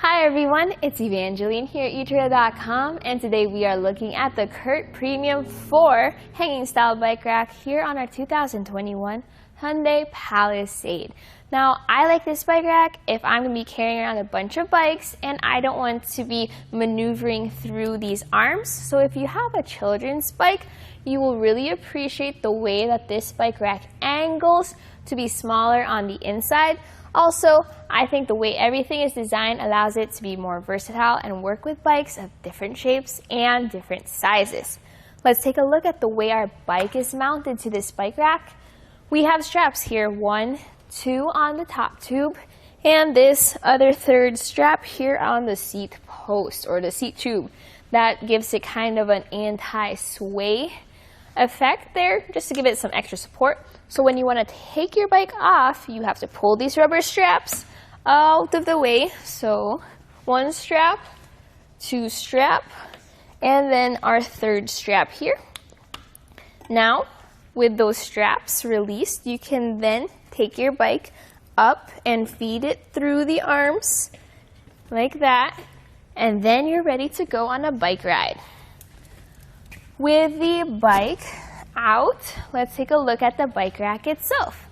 Hi everyone, it's Evangeline here at etrailer.com, and today we are looking at the CURT Premium Four hanging style bike rack here on our 2021 Hyundai Palisade. Now, I like this bike rack if I'm going to be carrying around a bunch of bikes and I don't want to be maneuvering through these arms. So if you have a children's bike, you will really appreciate the way that this bike rack angles to be smaller on the inside. Also, I think the way everything is designed allows it to be more versatile and work with bikes of different shapes and different sizes. Let's take a look at the way our bike is mounted to this bike rack. We have straps here, 1, 2 on the top tube, and this other third strap here on the seat post or the seat tube. That gives it kind of an anti-sway effect there, just to give it some extra support. So when you want to take your bike off, you have to pull these rubber straps out of the way. So 1 strap, 2 strap, and then our third strap here. Now, with those straps released, you can then take your bike up and feed it through the arms like that, and then you're ready to go on a bike ride. With the bike out, let's take a look at the bike rack itself.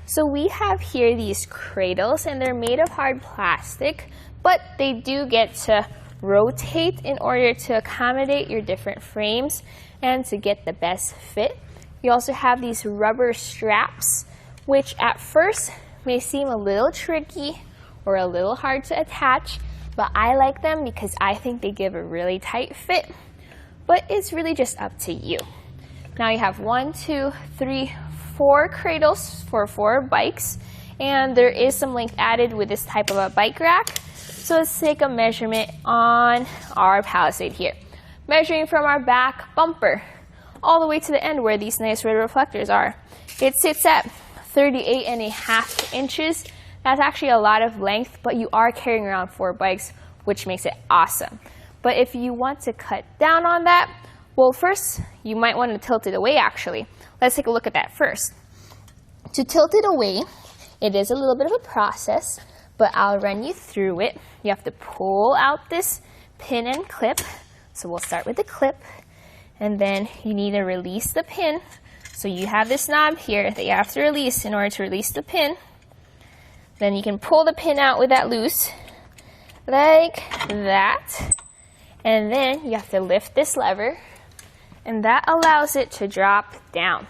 So we have here these cradles, and they're made of hard plastic, but they do get to rotate in order to accommodate your different frames and to get the best fit. You also have these rubber straps, which at first may seem a little tricky or a little hard to attach, but I like them because I think they give a really tight fit. But it's really just up to you. Now you have 1, 2, 3, 4 cradles for 4 bikes, and there is some length added with this type of a bike rack. So let's take a measurement on our Palisade here. Measuring from our back bumper all the way to the end where these nice red reflectors are. It sits at 38.5 inches. That's actually a lot of length, but you are carrying around 4 bikes, which makes it awesome. But if you want to cut down on that, well, first, you might want to tilt it away, actually. Let's take a look at that first. To tilt it away, it is a little bit of a process, but I'll run you through it. You have to pull out this pin and clip. So we'll start with the clip, and then you need to release the pin. So you have this knob here that you have to release in order to release the pin. Then you can pull the pin out with that loose, like that. And then you have to lift this lever, and that allows it to drop down.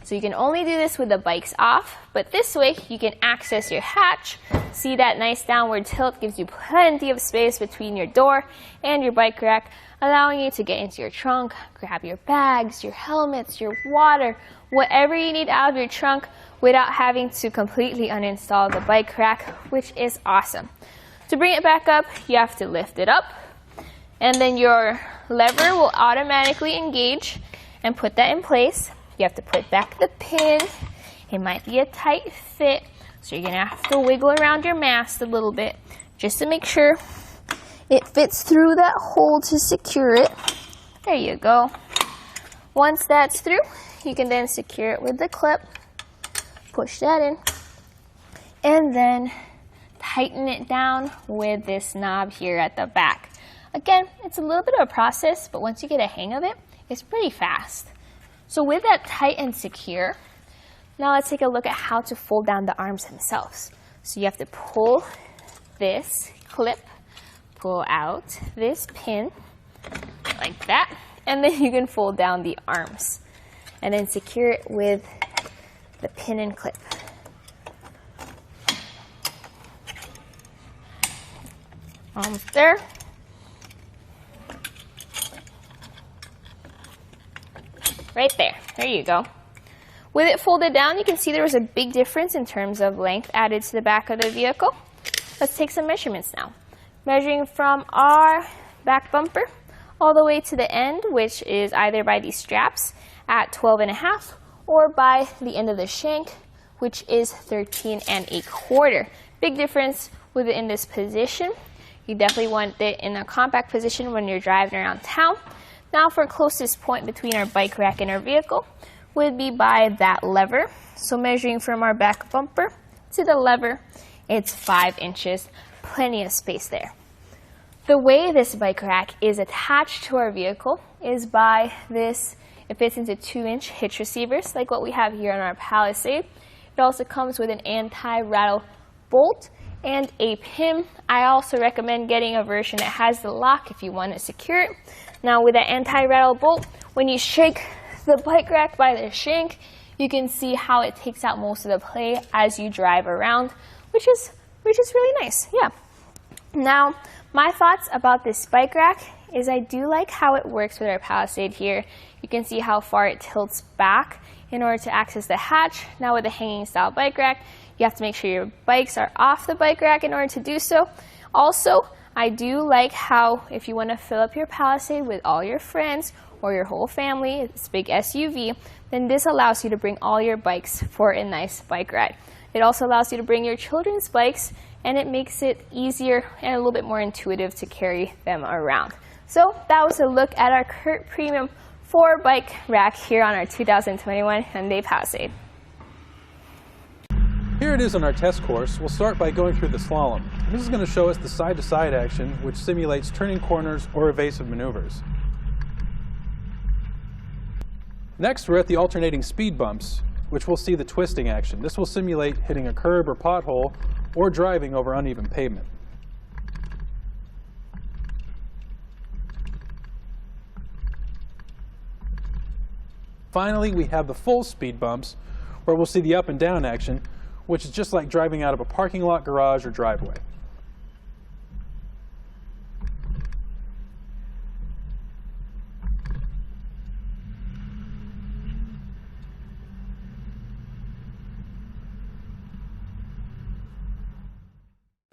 So you can only do this with the bikes off, but this way you can access your hatch. See that nice downward tilt gives you plenty of space between your door and your bike rack, allowing you to get into your trunk, grab your bags, your helmets, your water, whatever you need out of your trunk without having to completely uninstall the bike rack, which is awesome. To bring it back up, you have to lift it up, and then your lever will automatically engage and put that in place. You have to put back the pin. It might be a tight fit, so you're gonna have to wiggle around your mast a little bit just to make sure it fits through that hole to secure it. There you go. Once that's through, you can then secure it with the clip. Push that in, and then tighten it down with this knob here at the back. Again, it's a little bit of a process, but once you get a hang of it, it's pretty fast. So with that tight and secure, now let's take a look at how to fold down the arms themselves. So you have to pull this clip, pull out this pin, like that, and then you can fold down the arms. And then secure it with the pin and clip. Almost there. Right there you go. With it folded down, you can see there was a big difference in terms of length added to the back of the vehicle. Let's take some measurements now. Measuring from our back bumper all the way to the end, which is either by these straps at 12.5 or by the end of the shank, which is 13.25. Big difference with it in this position. You definitely want it in a compact position when you're driving around town. Now for closest point between our bike rack and our vehicle would be by that lever. So measuring from our back bumper to the lever, it's 5 inches, plenty of space there. The way this bike rack is attached to our vehicle is by this. It fits into 2-inch hitch receivers like what we have here on our Palisade. It also comes with an anti-rattle bolt and a pin. I also recommend getting a version that has the lock if you want to secure it. Now with that anti-rattle bolt, when you shake the bike rack by the shank, you can see how it takes out most of the play as you drive around, which is really nice. Yeah. Now, my thoughts about this bike rack is I do like how it works with our Palisade here. You can see how far it tilts back in order to access the hatch. Now with the hanging style bike rack, you have to make sure your bikes are off the bike rack in order to do so. Also, I do like how if you want to fill up your Palisade with all your friends or your whole family, it's a big SUV, then this allows you to bring all your bikes for a nice bike ride. It also allows you to bring your children's bikes, and it makes it easier and a little bit more intuitive to carry them around. So that was a look at our CURT Premium Four bike rack here on our 2021 Hyundai Palisade. Here it is on our test course. We'll start by going through the slalom. This is going to show us the side-to-side action, which simulates turning corners or evasive maneuvers. Next, we're at the alternating speed bumps, which we'll see the twisting action. This will simulate hitting a curb or pothole or driving over uneven pavement. Finally, we have the full speed bumps, where we'll see the up and down action, which is just like driving out of a parking lot, garage, or driveway.